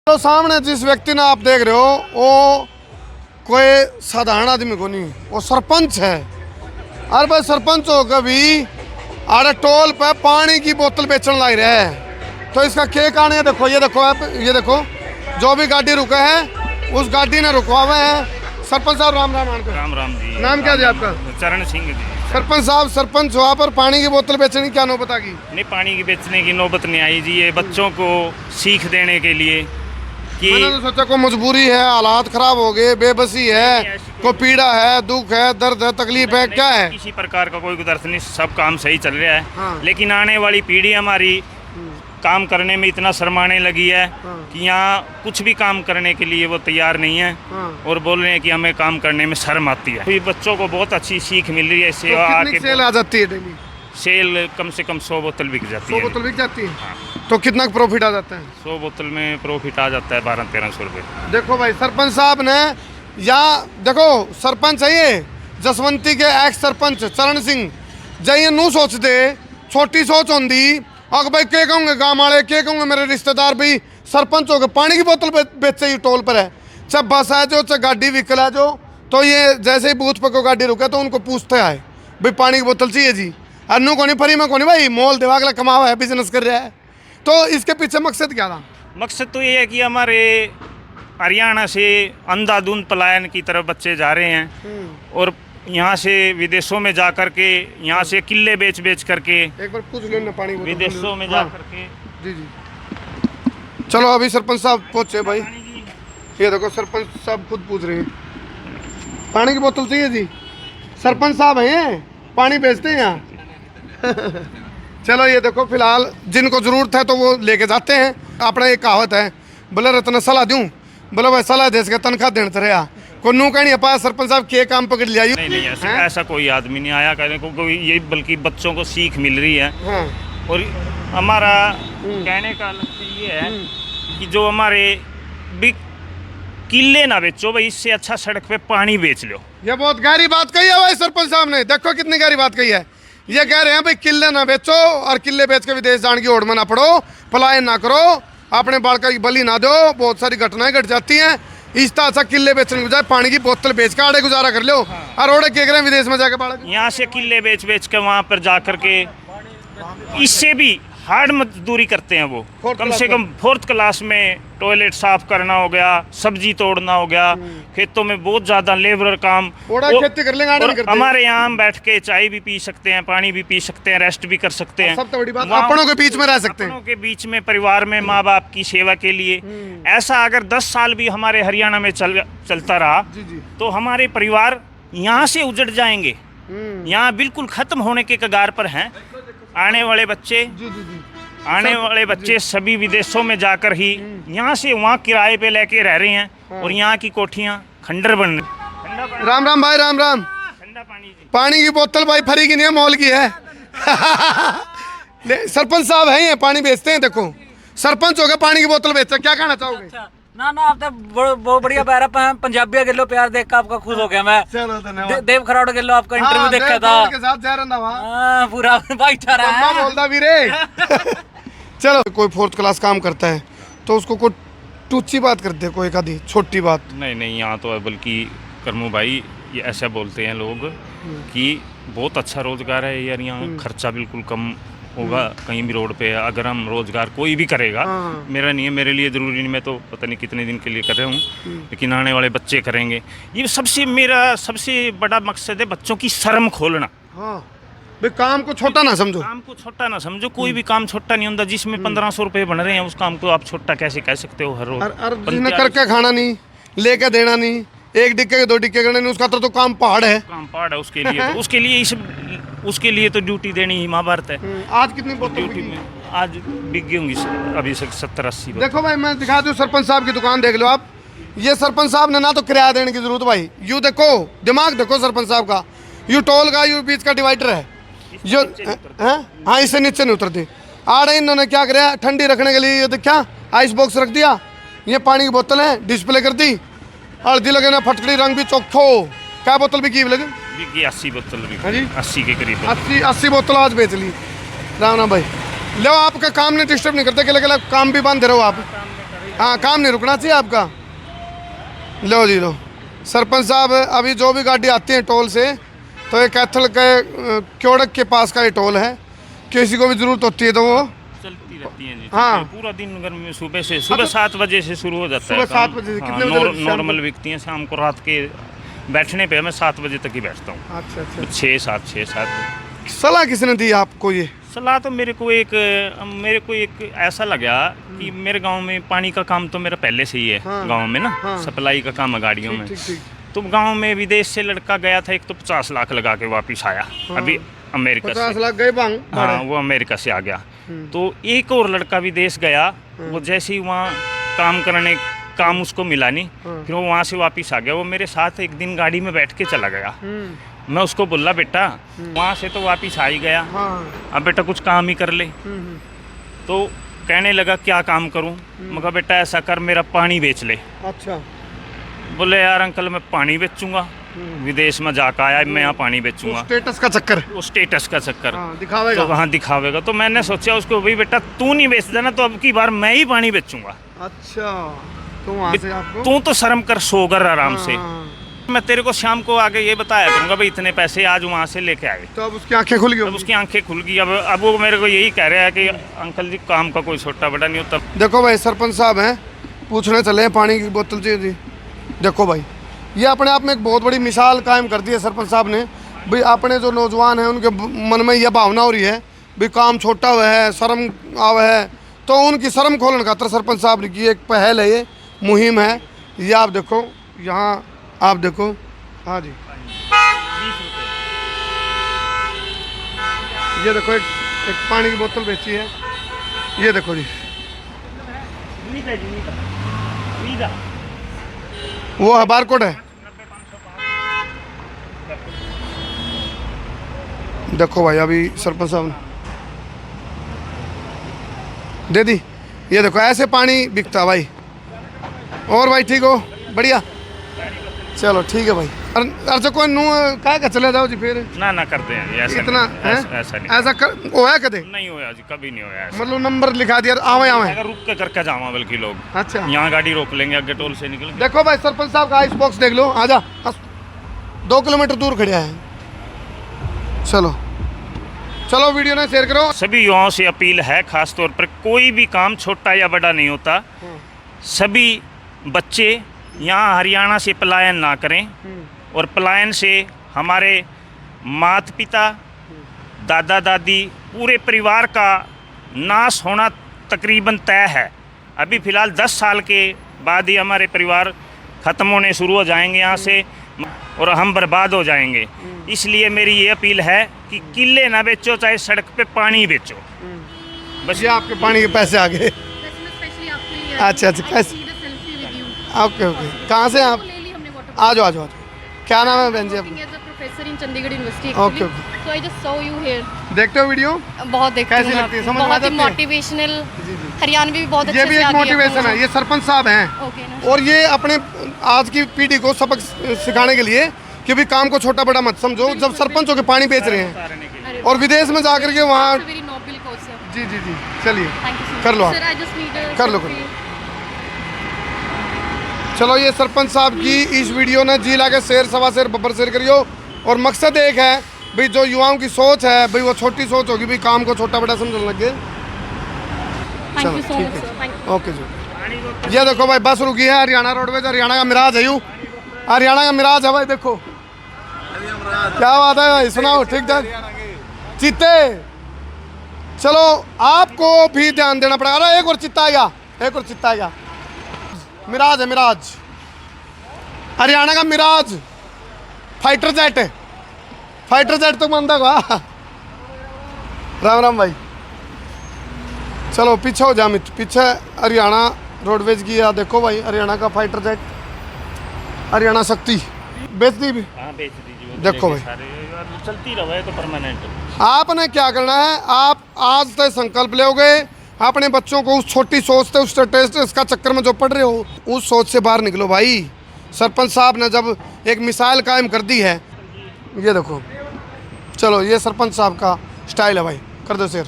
तो सामने जिस व्यक्ति ने आप देख रहे हो वो कोई साधारण आदमी को नहीं, वो सरपंच है। अरे भाई सरपंच हो कभी अरे टोल पे पानी की बोतल बेचने लग रहा है, तो इसका क्या कारण है? देखो ये देखो आप, ये देखो जो भी गाड़ी रुका है उस गाड़ी ने रुकवा हुए हैं। सरपंच साहब राम राम। राम राम जी। नाम क्या जी आपका? चरण सिंह जी। सरपंच साहब, सरपंच हुआ पर पानी की बोतल बेचने की क्या नौबत आ गई? नहीं, पानी की बेचने की नौबत नहीं आई जी। ये बच्चों को सीख देने के लिए कि मैंने तो सोचा कोई मजबूरी है, हालात खराब हो गए, बेबसी है, कोई पीड़ा है, दुख है, दर्द है, तकलीफ है, क्या है? किसी प्रकार का कोई दर्द नहीं, सब काम सही चल रहा है। हाँ। लेकिन आने वाली पीढ़ी हमारी काम करने में इतना शर्माने लगी है कि यहाँ कुछ भी काम करने के लिए वो तैयार नहीं है और बोल रहे हैं कि हमें काम करने में शर्म आती है। तो बच्चों को बहुत अच्छी सीख मिल रही है इससे। तो कितनी सेल आ जाती है डेली? सेल कम से कम 100 बोतल बिक जाती है। 100 बोतल बिक जाती है? तो कितना प्रॉफिट आ जाता है? 100 बोतल में प्रॉफिट आ जाता है 1200-1300 रुपये। देखो भाई सरपंच साहब ने यहाँ देखो, सरपंच है ये जसवंती के एक्स सरपंच चरण सिंह जाइए नू सोच दे, छोटी सोच होंगी अगर भाई क्या कहूँगे गाँव वाले, क्या कहूँगे मेरे रिश्तेदार भी सरपंच हो गए पानी की बोतल बेचे ही टोल पर है, चाहे बस है जो चाहे गाड़ी व्हीकल है जो, तो ये जैसे ही बूथ पर कोई गाड़ी रुके तो उनको पूछते आए भाई पानी की बोतल चाहिए जी। अन्नू को नहीं, फरी में को नहीं, भाई मोल दिमाग ला कमा हुआ है, बिजनेस कर रहा है। तो इसके पीछे मकसद क्या था? मकसद तो ये है कि हमारे हरियाणा से अंधाधुंध पलायन की तरफ बच्चे जा रहे हैं और यहाँ से विदेशों में जा कर के, यहाँ से किले बेच बेच करके एक बार पूछ लो ना पानी की बोतल विदेशों में जा करके। जी जी चलो अभी सरपंच साहब पहुँचे भाई, ये देखो सरपंच साहब खुद पूछ रहे हैं पानी की बोतल चाहिए जी। सरपंच साहब हैं, पानी बेचते हैं यहाँ। चलो ये देखो फिलहाल जिनको ज़रूरत है तो वो लेके जाते हैं। अपना एक कहावत है, बोले रतना सलाह दूँ, बोले भाई सलाह दे सके तनख्वाह देने रहा को नू कहीं नहीं पाया। सरपंच साहब के काम पकड़ लिया? नहीं ऐसा कोई आदमी नहीं आया कहने को कोई, ये बल्कि बच्चों को सीख मिल रही है। हाँ। और हमारा कहने का लक्ष्य ये है कि जो हमारे भी किले ना बेचो भाई, इससे अच्छा सड़क पे पानी बेच लो। ये बहुत गहरी बात कही है भाई सरपंच साहब ने, देखो कितनी गहरी बात कही है। ये कह रहे हैं भाई किले ना बेचो और किले बेच के विदेश जाने की होड़ में ना पड़ो, पलायन ना करो, अपने बालका की बलि ना दो, बहुत सारी घटनाएं घट जाती हैं। इस तरह से किले बेचने के बजाय पानी की बोतल बेच के आड़े गुजारा कर लो। और ओड़े क्या करें विदेश में जाके बालक, यहाँ से किले बेच बेच के वहाँ पर जा कर के इससे भी हार्ड मजदूरी करते हैं वो। कम से कम 4th क्लास में टॉयलेट साफ करना हो गया, सब्जी तोड़ना हो गया, खेतों में बहुत ज़्यादा लेबर काम। खेती कर लेंगे, आड़े नहीं करते। हमारे यहाँ हम बैठ के चाय भी पी सकते हैं, पानी भी पी सकते हैं, रेस्ट भी कर सकते हैं। सबसे बड़ी बात अपनों के बीच में रह सकते हैं, अपनों के बीच में, परिवार में, माँ बाप की सेवा के लिए। ऐसा अगर 10 साल भी हमारे हरियाणा में चलता रहा तो हमारे परिवार यहाँ से उजड़ जाएंगे, यहाँ बिल्कुल खत्म होने के कगार पर हैं। आने वाले बच्चे सभी विदेशों में जाकर ही यहाँ से वहाँ किराए पे लेके रह रहे हैं और यहाँ की कोठियाँ खंडर बन रही। राम राम भाई, राम राम। ठंडा पानी की बोतल भाई फरी की नहीं है, मॉल की है। सरपंच साहब है, ये पानी बेचते हैं। देखो सरपंच हो गए पानी की बोतल बेचते, क्या कहना चाहोगे? ना आप तो बहुत बढ़िया पैरा पंजाबी गिलो प्यार देख के आपका खुश हो गया मैं। चलो धन्यवाद। देव खराड़ गिलो आपका इंटरव्यू देखा था के साथ जा रहा वहाँ। हाँ, पूरा भाईचारा है। बोलता वीरे। चलो कोई 4th क्लास काम करता है तो उसको कोई टूची बात करते, कोई एक आधी छोटी बात नहीं यहाँ तो बल्कि करमू भाई ये ऐसा बोलते हैं लोग कि बहुत अच्छा रोजगार है यार, यहाँ खर्चा बिल्कुल कम होगा कहीं भी रोड पे। अगर हम रोजगार कोई भी करेगा, मेरा नहीं है, मेरे लिए ज़रूरी नहीं, मैं तो पता नहीं कितने दिन के लिए कर रहा हूँ, लेकिन आने वाले बच्चे करेंगे। ये मेरा सबसे बड़ा मकसद है बच्चों की शर्म खोलना। हाँ भाई काम को छोटा ना समझो, काम को छोटा ना समझो, कोई भी काम छोटा नहीं होता। जिसमें 1500 रुपये बन रहे हैं उस काम को आप छोटा कैसे कह सकते हो? हर रोज जिसने करके खाना नहीं, लेके देना नहीं, 1 डिक्के के 2 डिक्के करने नहीं, उसका तो काम पहाड़ है। काम पहाड़ है उसके लिए तो ड्यूटी देनी ही महाभारत है। आज कितनी बोतल ड्यूटी में आज बिक गई होंगी अभी 70-80। देखो भाई मैं दिखा दूँ, सरपंच साहब की दुकान देख लो आप। ये सरपंच साहब ने ना तो किराया देने की जरूरत भाई, यू देखो दिमाग देखो सरपंच साहब का, यू टोल का यू बीच का डिवाइडर है जो है। हाँ इससे नीचे नहीं उतरती। आड़े इन्होंने क्या कराया, ठंडी रखने के लिए ये देखा आइस बॉक्स रख दिया, ये पानी की बोतल है डिस्प्ले कर दी, हल्दी लगे ना, फटकड़ी रंग भी चोखो। क्या बोतल बिकी लगे? 80 बोतल हाँ जी, 80 के करीब 80 बोतल आज बेच ली। राम राम भाई, लो आपका काम नहीं डिस्टर्ब नहीं करते, कि लगे काम भी बंद रहो आप। हाँ, काम नहीं रुकना चाहिए आपका। लो जी लो, सरपंच साहब अभी जो भी गाड़ी आती है टोल से, तो ये कैथल के क्योड़क के पास का ये टोल है, किसी को भी ज़रूरत होती है तो वो चलती रहती है जी। हाँ। पूरा दिन गर्मी में सुबह 7 बजे से शुरू हो जाता है सुबह 7 बजे से हाँ, कितने बजे तक शाम को? नॉर्मल व्यक्ति हैं, शाम को रात के बैठने पे मैं 7 बजे तक ही बैठता हूँ। अच्छा अच्छा। 6-7 सलाह किसने दी आपको ये? सलाह तो मेरे को एक ऐसा लगा कि मेरे गांव में पानी का काम तो मेरा पहले से ही है। हाँ। गांव में ना हाँ। सप्लाई का काम है गाड़ियों में। ठीक ठीक। तो गांव में विदेश से लड़का गया था, एक तो 50 लाख लगा के वापिस आया अभी अमेरिका 50 से। लाख गए भांग। हाँ, वो अमेरिका से आ गया। तो एक और लड़का विदेश गया, वो जैसे ही वहाँ काम उसको मिला नहीं, फिर वो वहाँ से वापस आ गया। वो मेरे साथ एक दिन गाड़ी में बैठ के चला गया। मैं उसको बोला बेटा वहाँ से तो वापस आ ही गया, हाँ। अब बेटा कुछ काम ही कर ले। तो कहने लगा क्या काम करूँ? मैं कहा बेटा ऐसा कर, मेरा पानी बेच ले। अच्छा। बोले यार अंकल मैं पानी बेचूंगा, विदेश में जाकर आया मैं यहाँ पानी बेचूंगा। स्टेटस का चक्कर। वो स्टेटस का चक्कर। हाँ, दिखावेगा। तो वहाँ दिखावेगा। तो मैंने सोचा उसको, भाई बेटा तू नहीं बेच देना तो अब की बार मैं ही पानी बेचूंगा। अच्छा, तो वहाँ से आपको तू तो शर्म कर, सोगर आराम से। हाँ। मैं तेरे को शाम को आके ये बताया करूंगा भाई इतने पैसे आज वहाँ से लेके आए। तो अब उसकी आंखें खुल गई अब होंगी। उसकी आंखें खुल गई। अब वो मेरे को यही कह रहा है कि अंकल जी काम का कोई छोटा बड़ा नहीं होता। देखो भाई, सरपंच साहब हैं, पूछने चले हैं पानी की बोतल चाहिए जी। देखो भाई, ये अपने आप में एक बहुत बड़ी मिसाल कायम कर दी है सरपंच साहब ने। भाई अपने जो नौजवान हैं उनके मन में यह भावना हो रही है भाई काम छोटा हुआ है, शर्म आवा है, तो उनकी शर्म खोलने खातर सरपंच साहब ने की एक पहल है, ये मुहिम है। ये आप देखो, यहाँ आप देखो। हाँ जी, ये देखो एक पानी की बोतल बेची है, ये देखो जी। वो है बारकोड है। देखो भाई अभी सरपंच साहब ने दे दी। ये देखो ऐसे पानी बिकता है भाई। और भाई ठीक हो? बढ़िया, चलो ठीक है भाई। अच्छा कोई नू क्या का चले जाओ जी फिर ना करते हैं ये, ऐसा इतना नहीं, ऐसा नहीं, ऐसा कर होया कदे? नहीं होया जी, कभी नहीं होया ऐसा। मतलब नंबर लिखा दिया आवे आवे। अगर रुक के करके जावा बल्कि लोग अच्छा, यहाँ गाड़ी रोक लेंगे, आगे टोल से निकल। देखो भाई सरपंच साहब का आइस बॉक्स देख लो। आजा, 2 किलोमीटर दूर खड़िया है। चलो चलो वीडियो ने शेयर करो। सभी युवाओं से अपील है, खास तौर पर कोई भी काम छोटा या बड़ा नहीं होता। सभी बच्चे यहाँ हरियाणा से पलायन ना करें, और पलायन से हमारे माता पिता, दादा दादी, पूरे परिवार का नाश होना तकरीबन तय है। अभी फ़िलहाल 10 साल के बाद ही हमारे परिवार ख़त्म होने शुरू हो जाएंगे यहाँ से, और हम बर्बाद हो जाएंगे। इसलिए मेरी ये अपील है कि किले ना बेचो, चाहे सड़क पे पानी बेचो। बस ये आपके पानी के पैसे आ गए। अच्छा अच्छा, कैसे? ओके ओके, कहाँ से आप? आ जाओ आ जाओ। क्या नाम है बहन जी आपका? Professor in Chandigarh university. Okay okay. So I just saw you here. देखते हो वीडियो? बहुत देखती कैसी हूँ लगती है? आपको। समझ में आ बहुत ही जाती है? मोटिवेशनल, हरियाणवी भी बहुत अच्छे ये से भी एक आती है मोटिवेशन है। ये सरपंच साहब हैं, ओके ना। और ये अपने आज की पीढ़ी को सबक सिखाने के लिए कि भी काम को छोटा बड़ा मत समझो। जब सरपंच होकर पानी बेच रहे हैं और विदेश में जाकर के वहाँ। Very noble cause sir. जी जी जी, चलिए थैंक यू कर लो आप। सर। आई जस्ट नीड कर लो, कर लो। चलो ये सरपंच साहब की इस वीडियो ने जी ला के शेर सवा शेर बब्बर शेर करियो। और मकसद एक है भाई, जो युवाओं की सोच है भाई वो छोटी सोच होगी, भाई काम को छोटा बड़ा समझने लगे। थैंक यू चलो, सो ठीक मच है। सर। Thank you. ओके जी। ये देखो भाई बस रुकी है हरियाणा रोडवेज, हरियाणा का मिराज है यू, हरियाणा का मिराज है भाई। देखो क्या बात है भाई, सुनाओ ठीक ठाक चीते। चलो आपको भी ध्यान देना पड़ेगा। अरे एक और चित्ता आ गया, एक और चित्ता आ गया। मिराज है, मिराज, हरियाणा का मिराज, फाइटर जेट है। फाइटर जेट तो बंदा हुआ। राम राम भाई। चलो पीछे हो जा मित्र, पीछे हरियाणा रोडवेज की। या देखो भाई हरियाणा का फाइटर जेट, हरियाणा शक्ति बेच दी भी। हाँ बेच दीजिए। वो देखो भाई, सारे चलती रहे तो परमानेंट। आपने क्या करना है, आप आज तक संकल्प लोगे अपने बच्चों को उस छोटी सोच से, उस टेस्ट इसका चक्कर में जो पढ़ रहे हो, उस सोच से बाहर निकलो भाई। सरपंच साहब ने जब एक मिसाल कायम कर दी है, ये देखो। चलो ये सरपंच साहब का स्टाइल है भाई, कर दो शेर।